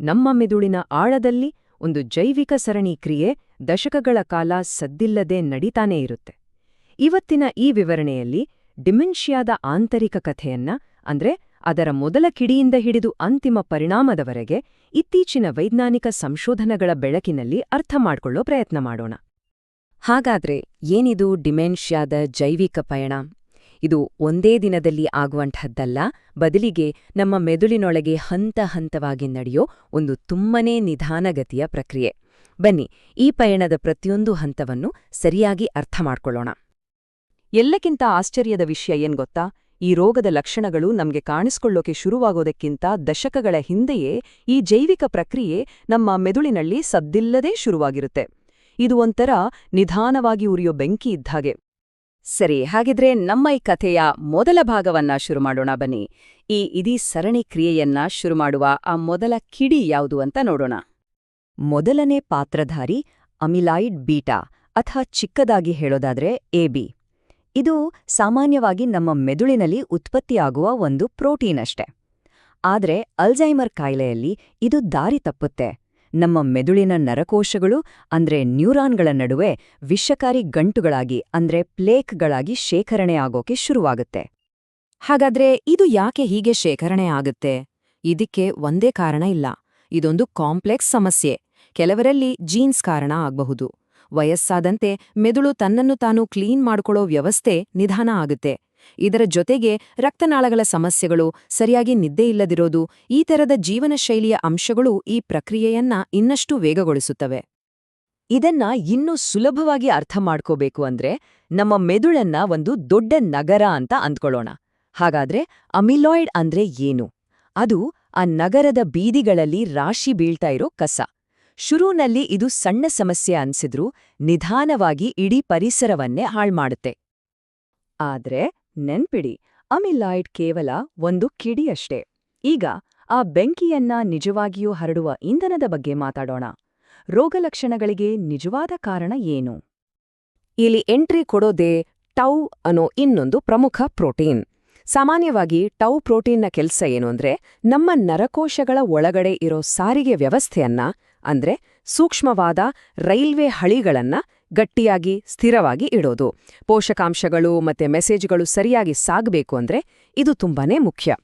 ನಮ್ಮ ಮೆದುಳಿನ ಆಳದಲ್ಲಿ ಒಂದು ಜೈವಿಕ ಸರಣಿ ಕ್ರಿಯೆ ದಶಕಗಳ ಕಾಲ ಸದ್ದಿಲ್ಲದೆ ನಡೀತಾನೇ ಇರುತ್ತೆ. ಇವತ್ತಿನ ಈ ವಿವರಣೆಯಲ್ಲಿ ಡಿಮೆನ್ಷಿಯಾದ ಆಂತರಿಕ ಕಥೆಯನ್ನ ಅಂದ್ರೆ ಅದರ ಮೊದಲ ಕಿಡಿಯಿಂದ ಹಿಡಿದು ಅಂತಿಮ ಪರಿಣಾಮದವರೆಗೆ ಇತ್ತೀಚಿನ ವೈಜ್ಞಾನಿಕ ಸಂಶೋಧನೆಗಳ ಬೆಳಕಿನಲ್ಲಿ ಅರ್ಥ ಮಾಡ್ಕೊಳ್ಳೋ ಪ್ರಯತ್ನ ಮಾಡೋಣ. ಹಾಗಾದ್ರೆ ಏನಿದು ಡಿಮೆನ್ಷಿಯಾದ ಜೈವಿಕ ಪಯಣ? ಇದು ಒಂದೇ ದಿನದಲ್ಲಿ ಆಗುವಂಥದ್ದಲ್ಲ, ಬದಲಿಗೆ ನಮ್ಮ ಮೆದುಳಿನೊಳಗೆ ಹಂತ ಹಂತವಾಗಿ ನಡೆಯೋ ಒಂದು ತುಂಬನೇ ನಿಧಾನಗತಿಯ ಪ್ರಕ್ರಿಯೆ. ಬನ್ನಿ, ಈ ಪಯಣದ ಪ್ರತಿಯೊಂದು ಹಂತವನ್ನು ಸರಿಯಾಗಿ ಅರ್ಥ ಮಾಡ್ಕೊಳ್ಳೋಣ. ಎಲ್ಲಕ್ಕಿಂತ ಆಶ್ಚರ್ಯದ ವಿಷಯ ಏನ್ ಗೊತ್ತಾ? ಈ ರೋಗದ ಲಕ್ಷಣಗಳು ನಮ್ಗೆ ಕಾಣಿಸ್ಕೊಳ್ಳೋಕೆ ಶುರುವಾಗೋದಕ್ಕಿಂತ ದಶಕಗಳ ಹಿಂದೆಯೇ ಈ ಜೈವಿಕ ಪ್ರಕ್ರಿಯೆ ನಮ್ಮ ಮೆದುಳಿನಲ್ಲಿ ಸದ್ದಿಲ್ಲದೇ ಶುರುವಾಗಿರುತ್ತೆ. ಇದು ಒಂಥರ ನಿಧಾನವಾಗಿ ಉರಿಯೋ ಬೆಂಕಿ ಇದ್ದಾಗೆ. ಸರಿ, ಹಾಗಿದ್ರೆ ನಮ್ಮ ಈ ಕಥೆಯ ಮೊದಲ ಭಾಗವನ್ನ ಶುರು ಮಾಡೋಣ ಬನ್ನಿ. ಈ ಇಡೀ ಸರಣಿ ಕ್ರಿಯೆಯನ್ನ ಶುರುಮಾಡುವ ಆ ಮೊದಲ ಕಿಡಿ ಯಾವುದು ಅಂತ ನೋಡೋಣ. ಮೊದಲನೇ ಪಾತ್ರಧಾರಿ ಅಮಿಲಾಯ್ಡ್ ಬೀಟಾ, ಅಥವಾ ಚಿಕ್ಕದಾಗಿ ಹೇಳೋದಾದ್ರೆ ಎಬಿ. ಇದು ಸಾಮಾನ್ಯವಾಗಿ ನಮ್ಮ ಮೆದುಳಿನಲ್ಲಿ ಉತ್ಪತ್ತಿಯಾಗುವ ಒಂದು ಪ್ರೋಟೀನ್ ಅಷ್ಟೆ. ಆದ್ರೆ ಅಲ್ಝೈಮರ್ ಕಾಯಿಲೆಯಲ್ಲಿ ಇದು ದಾರಿ ತಪ್ಪುತ್ತೆ. ನಮ್ಮ ಮೆದುಳಿನ ನರಕೋಶಗಳು ಅಂದ್ರೆ ನ್ಯೂರಾನ್ಗಳ ನಡುವೆ ವಿಷಕಾರಿ ಗಂಟುಗಳಾಗಿ ಅಂದ್ರೆ ಪ್ಲೇಕ್ಗಳಾಗಿ ಶೇಖರಣೆ ಆಗೋಕೆ ಶುರುವಾಗುತ್ತೆ. ಹಾಗಾದ್ರೆ ಇದು ಯಾಕೆ ಹೀಗೆ ಶೇಖರಣೆ ಆಗುತ್ತೆ? ಇದಕ್ಕೆ ಒಂದೇ ಕಾರಣ ಇಲ್ಲ. ಇದೊಂದು ಕಾಂಪ್ಲೆಕ್ಸ್ ಸಮಸ್ಯೆ. ಕೆಲವರಲ್ಲಿ ಜೀನ್ಸ್ ಕಾರಣ ಆಗಬಹುದು. ವಯಸ್ಸಾದಂತೆ ಮೆದುಳು ತನ್ನನ್ನು ತಾನು ಕ್ಲೀನ್ ಮಾಡ್ಕೊಳ್ಳೋ ವ್ಯವಸ್ಥೆ ನಿಧಾನ ಆಗುತ್ತೆ. ಇದರ ಜೊತೆಗೆ ರಕ್ತನಾಳಗಳ ಸಮಸ್ಯೆಗಳು, ಸರಿಯಾಗಿ ನಿದ್ದೆ ಇಲ್ಲದಿರೋದು, ಈ ಥರದ ಜೀವನ ಶೈಲಿಯ ಅಂಶಗಳು ಈ ಪ್ರಕ್ರಿಯೆಯನ್ನ ಇನ್ನಷ್ಟು ವೇಗಗೊಳಿಸುತ್ತವೆ. ಇದನ್ನ ಇನ್ನೂ ಸುಲಭವಾಗಿ ಅರ್ಥ ಮಾಡ್ಕೋಬೇಕು ಅಂದ್ರೆ ನಮ್ಮ ಮೆದುಳನ್ನ ಒಂದು ದೊಡ್ಡ ನಗರ ಅಂತ ಅಂದ್ಕೊಳ್ಳೋಣ. ಹಾಗಾದ್ರೆ ಅಮಿಲಾಯ್ಡ್ ಅಂದ್ರೆ ಏನು? ಅದು ಆ ನಗರದ ಬೀದಿಗಳಲ್ಲಿ ರಾಶಿ ಬೀಳ್ತಾ ಇರೋ ಕಸ. ಶುರುನಲ್ಲಿ ಇದು ಸಣ್ಣ ಸಮಸ್ಯೆ ಅನ್ಸಿದ್ರೂ ನಿಧಾನವಾಗಿ ಇಡೀ ಪರಿಸರವನ್ನೇ ಹಾಳ್ಮಾಡುತ್ತೆ. ಆದ್ರೆ ನೆನ್ಪಿಡಿ, ಅಮಿಲಾಯ್ಡ್ ಕೇವಲ ಒಂದು ಕಿಡಿಯಷ್ಟೇ. ಈಗ ಆ ಬೆಂಕಿಯನ್ನ ನಿಜವಾಗಿಯೂ ಹರಡುವ ಇಂಧನದ ಬಗ್ಗೆ ಮಾತಾಡೋಣ. ರೋಗಲಕ್ಷಣಗಳಿಗೆ ನಿಜವಾದ ಕಾರಣ ಏನು? ಇಲ್ಲಿ ಎಂಟ್ರಿ ಕೊಡೋದೇ ಟೌ ಅನ್ನೋ ಇನ್ನೊಂದು ಪ್ರಮುಖ ಪ್ರೋಟೀನ್. ಸಾಮಾನ್ಯವಾಗಿ ಟೌ ಪ್ರೋಟೀನ್ನ ಕೆಲ್ಸ ಏನು ಅಂದ್ರೆ ನಮ್ಮ ನರಕೋಶಗಳ ಒಳಗಡೆ ಇರೋ ಸಾರಿಗೆ ವ್ಯವಸ್ಥೆಯನ್ನ, ಅಂದ್ರೆ ಸೂಕ್ಷ್ಮವಾದ ರೈಲ್ವೆ ಹಳಿಗಳನ್ನ ಗಟ್ಟಿಯಾಗಿ ಸ್ಥಿರವಾಗಿ ಇಡೋದು. ಪೋಷಕಾಂಶಗಳು ಮತ್ತೆ ಮೆಸೇಜ್ಗಳು ಸರಿಯಾಗಿ ಸಾಗಬೇಕು ಅಂದ್ರೆ ಇದು ತುಂಬಾನೇ ಮುಖ್ಯ.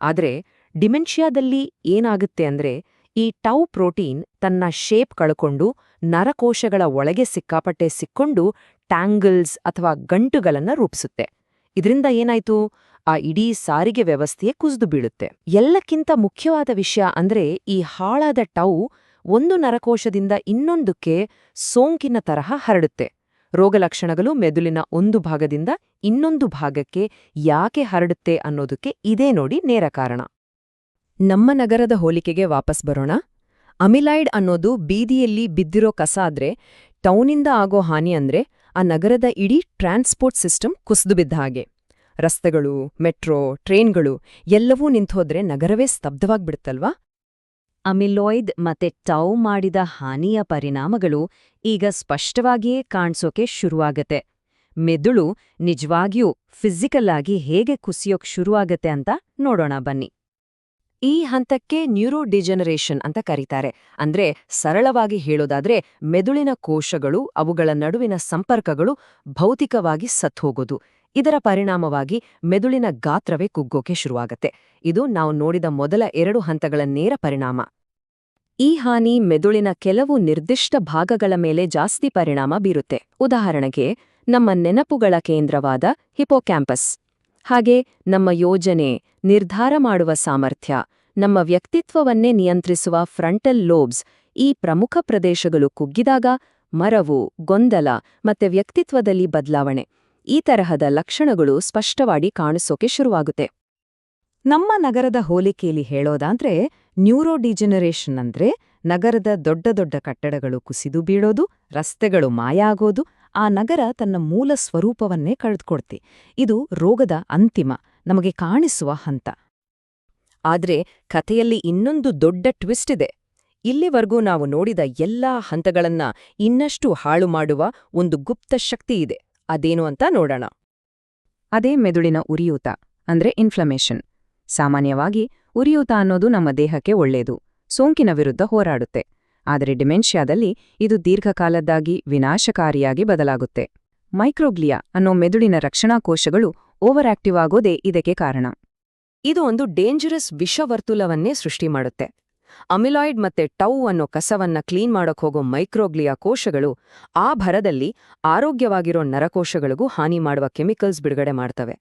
ಆದ್ರೆ ಡಿಮೆನ್ಷಿಯಾದಲ್ಲಿ ಏನಾಗುತ್ತೆ ಅಂದ್ರೆ ಈ ಟೌ ಪ್ರೋಟೀನ್ ತನ್ನ ಶೇಪ್ ಕಳ್ಕೊಂಡು ನರಕೋಶಗಳ ಒಳಗೆ ಸಿಕ್ಕಾಪಟ್ಟೆ ಸಿಕ್ಕೊಂಡು ಟ್ಯಾಂಗಲ್ಸ್ ಅಥವಾ ಗಂಟುಗಳನ್ನ ರೂಪಿಸುತ್ತೆ. ಇದರಿಂದ ಏನಾಯ್ತು? ಆ ಇಡೀ ಸಾರಿಗೆ ವ್ಯವಸ್ಥೆಯೇ ಕುಸಿದು ಬೀಳುತ್ತೆ. ಎಲ್ಲಕ್ಕಿಂತ ಮುಖ್ಯವಾದ ವಿಷಯ ಅಂದ್ರೆ ಈ ಹಾಳಾದ ಟೌ ಒಂದು ನರಕೋಶದಿಂದ ಇನ್ನೊಂದಕ್ಕೆ ಸೋಂಕಿನ ತರಹ ಹರಡುತ್ತೆ. ರೋಗಲಕ್ಷಣಗಳು ಮೆದುಳಿನ ಒಂದು ಭಾಗದಿಂದ ಇನ್ನೊಂದು ಭಾಗಕ್ಕೆ ಯಾಕೆ ಹರಡುತ್ತೆ ಅನ್ನೋದಕ್ಕೆ ಇದೇ ನೋಡಿ ನೇರ ಕಾರಣ. ನಮ್ಮ ನಗರದ ಹೋಲಿಕೆಗೆ ವಾಪಸ್ ಬರೋಣ. ಅಮಿಲಾಯ್ಡ್ ಅನ್ನೋದು ಬೀದಿಯಲ್ಲಿ ಬಿದ್ದಿರೋ ಕಸ ಆದ್ರೆ, ಟೌನಿಂದ ಆಗೋ ಹಾನಿ ಅಂದ್ರೆ ಆ ನಗರದ ಇಡೀ ಟ್ರಾನ್ಸ್ಪೋರ್ಟ್ ಸಿಸ್ಟಮ್ ಕುಸಿದು ಬಿದ್ದ ಹಾಗೆ. ರಸ್ತೆಗಳು, ಮೆಟ್ರೋ, ಟ್ರೈನ್ಗಳು ಎಲ್ಲವೂ ನಿಂತೋದ್ರೆ ನಗರವೇ ಸ್ತಬ್ಧವಾಗ್ಬಿಡುತ್ತಲ್ವಾ? ಅಮಿಲಾಯ್ಡ್ ಮತ್ತೆ ಟೌ ಮಾಡಿದ ಹಾನಿಯ ಪರಿಣಾಮಗಳು ಈಗ ಸ್ಪಷ್ಟವಾಗಿಯೇ ಕಾಣ್ಸೋಕೆ ಶುರುವಾಗತ್ತೆ. ಮೆದುಳು ನಿಜವಾಗಿಯೂ ಫಿಸಿಕಲ್ ಆಗಿ ಹೇಗೆ ಕುಸಿಯೋಕ್ ಶುರುವಾಗತ್ತೆ ಅಂತ ನೋಡೋಣ ಬನ್ನಿ. ಈ ಹಂತಕ್ಕೆ ನ್ಯೂರೋಡಿಜೆನರೇಷನ್ ಅಂತ ಕರೀತಾರೆ. ಅಂದ್ರೆ ಸರಳವಾಗಿ ಹೇಳೋದಾದ್ರೆ ಮೆದುಳಿನ ಕೋಶಗಳು, ಅವುಗಳ ನಡುವಿನ ಸಂಪರ್ಕಗಳು ಭೌತಿಕವಾಗಿ ಸತ್ಹೋಗೋದು. ಇದರ ಪರಿಣಾಮವಾಗಿ ಮೆದುಳಿನ ಗಾತ್ರವೇ ಕುಗ್ಗೋಕೆ ಶುರುವಾಗತ್ತೆ. ಇದು ನಾವು ನೋಡಿದ ಮೊದಲ 2 ಹಂತಗಳ ನೇರ ಪರಿಣಾಮ. ಈ ಹಾನಿ ಮೆದುಳಿನ ಕೆಲವು ನಿರ್ದಿಷ್ಟ ಭಾಗಗಳ ಮೇಲೆ ಜಾಸ್ತಿ ಪರಿಣಾಮ ಬೀರುತ್ತೆ. ಉದಾಹರಣೆಗೆ ನಮ್ಮ ನೆನಪುಗಳ ಕೇಂದ್ರವಾದ ಹಿಪೋಕ್ಯಾಂಪಸ್, ಹಾಗೆ ನಮ್ಮ ಯೋಜನೆ, ನಿರ್ಧಾರ ಮಾಡುವ ಸಾಮರ್ಥ್ಯ, ನಮ್ಮ ವ್ಯಕ್ತಿತ್ವವನ್ನೇ ನಿಯಂತ್ರಿಸುವ ಫ್ರಂಟಲ್ ಲೋಬ್ಸ್. ಈ ಪ್ರಮುಖ ಪ್ರದೇಶಗಳು ಕುಗ್ಗಿದಾಗ ಮರವು, ಗೊಂದಲ ಮತ್ತೆ ವ್ಯಕ್ತಿತ್ವದಲ್ಲಿ ಬದಲಾವಣೆ, ಈ ತರಹದ ಲಕ್ಷಣಗಳು ಸ್ಪಷ್ಟವಾಗಿ ಕಾಣಿಸೋಕೆ ಶುರುವಾಗುತ್ತೆ. ನಮ್ಮ ನಗರದ ಹೋಲಿಕೆಯಲ್ಲಿ ಹೇಳೋದಾದ್ರೆ ನ್ಯೂರೋಡಿಜೆನರೇಷನ್ ಅಂದ್ರೆ ನಗರದ ದೊಡ್ಡ ದೊಡ್ಡ ಕಟ್ಟಡಗಳು ಕುಸಿದು ಬೀಳೋದು, ರಸ್ತೆಗಳು ಮಾಯ ಆಗೋದು, ಆ ನಗರ ತನ್ನ ಮೂಲ ಸ್ವರೂಪವನ್ನೇ ಕಳೆದುಕೊಡ್ತಿ. ಇದು ರೋಗದ ಅಂತಿಮ, ನಮಗೆ ಕಾಣಿಸುವ ಹಂತ. ಆದ್ರೆ ಕಥೆಯಲ್ಲಿ ಇನ್ನೊಂದು ದೊಡ್ಡ ಟ್ವಿಸ್ಟ್ ಇದೆ. ಇಲ್ಲಿವರೆಗೂ ನಾವು ನೋಡಿದ ಎಲ್ಲಾ ಹಂತಗಳನ್ನ ಇನ್ನಷ್ಟು ಹಾಳು ಮಾಡುವ ಒಂದು ಗುಪ್ತ ಶಕ್ತಿ ಇದೆ. ಅದೇನು ಅಂತ ನೋಡೋಣ. ಅದೇ ಮೆದುಳಿನ ಉರಿಯೂತ, ಅಂದ್ರೆ ಇನ್ಫ್ಲಮೇಷನ್. ಸಾಮಾನ್ಯವಾಗಿ ಉರಿಯೂತ ಅನ್ನೋದು ನಮ್ಮ ದೇಹಕ್ಕೆ ಒಳ್ಳೆಯದು. ಸೋಂಕಿನ ವಿರುದ್ಧ ಹೋರಾಡುತ್ತೆ. ಆದರೆ ಡಿಮೆನ್ಷಿಯಾದಲ್ಲಿ ಇದು ದೀರ್ಘಕಾಲದ್ದಾಗಿ ವಿನಾಶಕಾರಿಯಾಗಿ ಬದಲಾಗುತ್ತೆ. ಮೈಕ್ರೋಗ್ಲಿಯಾ ಅನ್ನೋ ಮೆದುಳಿನ ರಕ್ಷಣಾ ಕೋಶಗಳು ಓವರ್ ಆಕ್ಟಿವ್ ಆಗೋದೇ ಇದಕ್ಕೆ ಕಾರಣ. ಇದು ಒಂದು ಡೇಂಜರಸ್ ವಿಷವರ್ತುಲವನ್ನೇ ಸೃಷ್ಟಿ ಮಾಡುತ್ತೆ. ಅಮಿಲಾಯ್ಡ್ ಮತ್ತೆ ಟೌ ಅನ್ನೋ ಕಸವನ್ನ ಕ್ಲೀನ್ ಮಾಡೋಕ್ ಹೋಗೋ ಮೈಕ್ರೋಗ್ಲಿಯಾ ಕೋಶಗಳು ಆ ಭರದಲ್ಲಿ ಆರೋಗ್ಯವಾಗಿರೋ ನರಕೋಶಗಳಿಗೂ ಹಾನಿ ಮಾಡುವ ಕೆಮಿಕಲ್ಸ್ ಬಿಡುಗಡೆ ಮಾಡ್ತವೆ.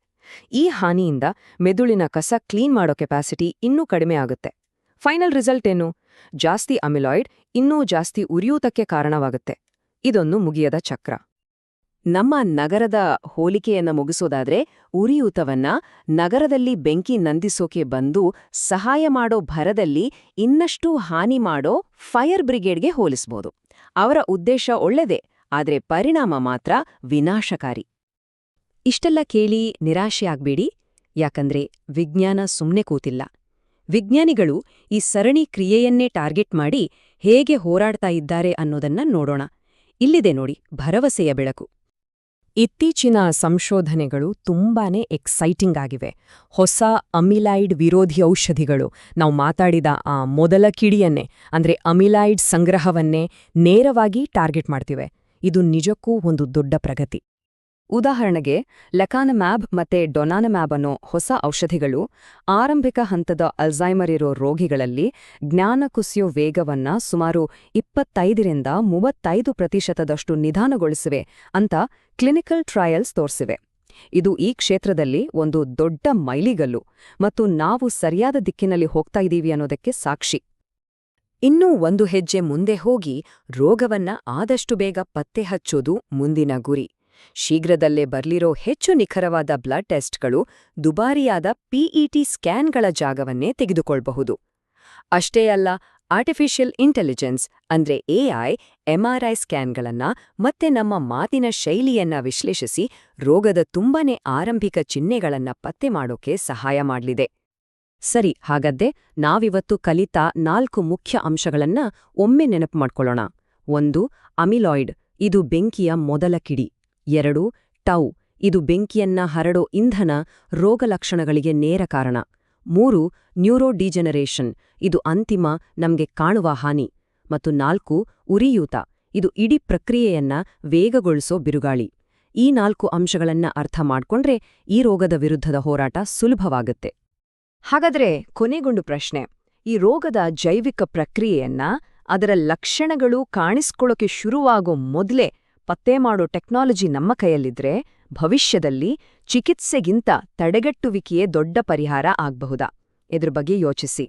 ಈ ಹಾನಿಯಿಂದ ಮೆದುಳಿನ ಕಸ ಕ್ಲೀನ್ ಮಾಡೋ ಕೆಪಾಸಿಟಿ ಇನ್ನೂ ಕಡಿಮೆ ಆಗುತ್ತೆ. ಫೈನಲ್ ರಿಸಲ್ಟ್ ಏನು? ಜಾಸ್ತಿ ಅಮಿಲಾಯ್ಡ್ ಇನ್ನೂ ಜಾಸ್ತಿ ಉರಿಯೂತಕ್ಕೆ ಕಾರಣವಾಗುತ್ತೆ. ಇದೊಂದು ಮುಗಿಯದ ಚಕ್ರ. ನಮ್ಮ ನಗರದ ಹೋಲಿಕೆಯನ್ನ ಮುಗಿಸೋದಾದ್ರೆ, ಉರಿಯೂತವನ್ನ ನಗರದಲ್ಲಿ ಬೆಂಕಿ ನಂದಿಸೋಕೆ ಬಂದು ಸಹಾಯ ಮಾಡೋ ಭರದಲ್ಲಿ ಇನ್ನಷ್ಟು ಹಾನಿ ಮಾಡೋ ಫೈರ್ ಬ್ರಿಗೇಡ್ಗೆ ಹೋಲಿಸ್ಬೋದು. ಅವರ ಉದ್ದೇಶ ಒಳ್ಳೆದೇ, ಆದ್ರೆ ಪರಿಣಾಮ ಮಾತ್ರ ವಿನಾಶಕಾರಿ. ಇಷ್ಟೆಲ್ಲ ಕೇಳಿ ನಿರಾಶೆಯಾಗ್ಬೇಡಿ, ಯಾಕಂದ್ರೆ ವಿಜ್ಞಾನ ಸುಮ್ನೆ ಕೂತಿಲ್ಲ. ವಿಜ್ಞಾನಿಗಳು ಈ ಸರಣಿ ಕ್ರಿಯೆಯನ್ನೇ ಟಾರ್ಗೆಟ್ ಮಾಡಿ ಹೇಗೆ ಹೋರಾಡ್ತಾ ಇದ್ದಾರೆ ಅನ್ನೋದನ್ನ ನೋಡೋಣ. ಇಲ್ಲಿದೆ ನೋಡಿ ಭರವಸೆಯ ಬೆಳಕು. ಇತ್ತೀಚಿನ ಸಂಶೋಧನೆಗಳು ತುಂಬಾನೇ ಎಕ್ಸೈಟಿಂಗ್ ಆಗಿವೆ. ಹೊಸ ಅಮಿಲಾಯ್ಡ್ ವಿರೋಧಿ ಔಷಧಿಗಳು ನಾವು ಮಾತಾಡಿದ ಆ ಮೊದಲ ಕಿಡಿಯನ್ನೇ ಅಂದ್ರೆ ಅಮಿಲಾಯ್ಡ್ ಸಂಗ್ರಹವನ್ನೇ ನೇರವಾಗಿ ಟಾರ್ಗೆಟ್ ಮಾಡ್ತಿವೆ. ಇದು ನಿಜಕ್ಕೂ ಒಂದು ದೊಡ್ಡ ಪ್ರಗತಿ. ಉದಾಹರಣೆಗೆ ಲೆಕಾನಮ್ಯಾಬ್ ಮತ್ತೆ ಡೊನಾನಮ್ಯಾಬ್ ಅನ್ನೋ ಹೊಸ ಔಷಧಿಗಳು ಆರಂಭಿಕ ಹಂತದ ಅಲ್ಝೈಮರ್ ಇರೋ ರೋಗಿಗಳಲ್ಲಿ ಜ್ಞಾನ ಕುಸಿಯೋ ವೇಗವನ್ನ ಸುಮಾರು 25-35% ನಿಧಾನಗೊಳಿಸಿವೆ ಅಂತ ಕ್ಲಿನಿಕಲ್ ಟ್ರಯಲ್ಸ್ ತೋರಿಸಿವೆ. ಇದು ಈ ಕ್ಷೇತ್ರದಲ್ಲಿ ಒಂದು ದೊಡ್ಡ ಮೈಲಿಗಲ್ಲು ಮತ್ತು ನಾವು ಸರಿಯಾದ ದಿಕ್ಕಿನಲ್ಲಿ ಹೋಗ್ತಾ ಇದ್ದೀವಿ ಅನ್ನೋದಕ್ಕೆ ಸಾಕ್ಷಿ. ಇನ್ನೂ ಒಂದು ಹೆಜ್ಜೆ ಮುಂದೆ ಹೋಗಿ ರೋಗವನ್ನ ಆದಷ್ಟು ಬೇಗ ಪತ್ತೆ ಹಚ್ಚೋದು ಮುಂದಿನ ಗುರಿ. ಶೀಘ್ರದಲ್ಲೇ ಬರ್ಲಿರೋ ಹೆಚ್ಚು ನಿಖರವಾದ ಬ್ಲಡ್ ಟೆಸ್ಟ್ಗಳು ದುಬಾರಿಯಾದ ಪಿಇಟಿ ಸ್ಕ್ಯಾನ್ಗಳ ಜಾಗವನ್ನೇ ತೆಗೆದುಕೊಳ್ಬಹುದು. ಅಷ್ಟೇ ಅಲ್ಲ, ಆರ್ಟಿಫಿಷಿಯಲ್ ಇಂಟೆಲಿಜೆನ್ಸ್ ಅಂದ್ರೆ ಎಐ ಎಂಆರ್ಐ ಸ್ಕ್ಯಾನ್ಗಳನ್ನ ಮತ್ತೆ ನಮ್ಮ ಮಾತಿನ ಶೈಲಿಯನ್ನ ವಿಶ್ಲೇಷಿಸಿ ರೋಗದ ತುಂಬನೇ ಆರಂಭಿಕ ಚಿಹ್ನೆಗಳನ್ನ ಪತ್ತೆ ಮಾಡೋಕೆ ಸಹಾಯ ಮಾಡ್ಲಿದೆ. ಸರಿ, ಹಾಗದ್ದೇ ನಾವಿವತ್ತು ಕಲಿತ 4 ಮುಖ್ಯ ಅಂಶಗಳನ್ನ ಒಮ್ಮೆ ನೆನಪು ಮಾಡ್ಕೊಳ್ಳೋಣ. 1. ಅಮಿಲಾಯ್ಡ್, ಇದು ಬೆಂಕಿಯ ಮೊದಲ ಕಿಡಿ. 2. ಟೌ, ಇದು ಬೆಂಕಿಯನ್ನ ಹರಡೋ ಇಂಧನ, ರೋಗಲಕ್ಷಣಗಳಿಗೆ ನೇರ ಕಾರಣ. 3. ನ್ಯೂರೋಡಿಜೆನರೇಷನ್, ಇದು ಅಂತಿಮ ನಮ್ಗೆ ಕಾಣುವ ಹಾನಿ. ಮತ್ತು 4. ಉರಿಯೂತ, ಇದು ಇಡೀ ಪ್ರಕ್ರಿಯೆಯನ್ನ ವೇಗಗೊಳಿಸೋ ಬಿರುಗಾಳಿ. ಈ 4 ಅಂಶಗಳನ್ನ ಅರ್ಥ ಮಾಡ್ಕೊಂಡ್ರೆ ಈ ರೋಗದ ವಿರುದ್ಧದ ಹೋರಾಟ ಸುಲಭವಾಗುತ್ತೆ. ಹಾಗಾದ್ರೆ ಕೊನೆಗೊಂಡು ಪ್ರಶ್ನೆ, ಈ ರೋಗದ ಜೈವಿಕ ಪ್ರಕ್ರಿಯೆಯನ್ನ ಅದರ ಲಕ್ಷಣಗಳು ಕಾಣಿಸ್ಕೊಳ್ಳೋಕೆ ಶುರುವಾಗೋ ಮೊದಲೇ ಪತ್ತೆ ಮಾಡೋ ಟೆಕ್ನಾಲಜಿ ನಮ್ಮ ಕೈಯಲ್ಲಿದ್ರೆ ಭವಿಷ್ಯದಲ್ಲಿ ಚಿಕಿತ್ಸೆಗಿಂತ ತಡೆಗಟ್ಟುವಿಕೆಯೇ ದೊಡ್ಡ ಪರಿಹಾರ ಆಗ್ಬಹುದಾ? ಇದ್ರ ಬಗ್ಗೆ ಯೋಚಿಸಿ.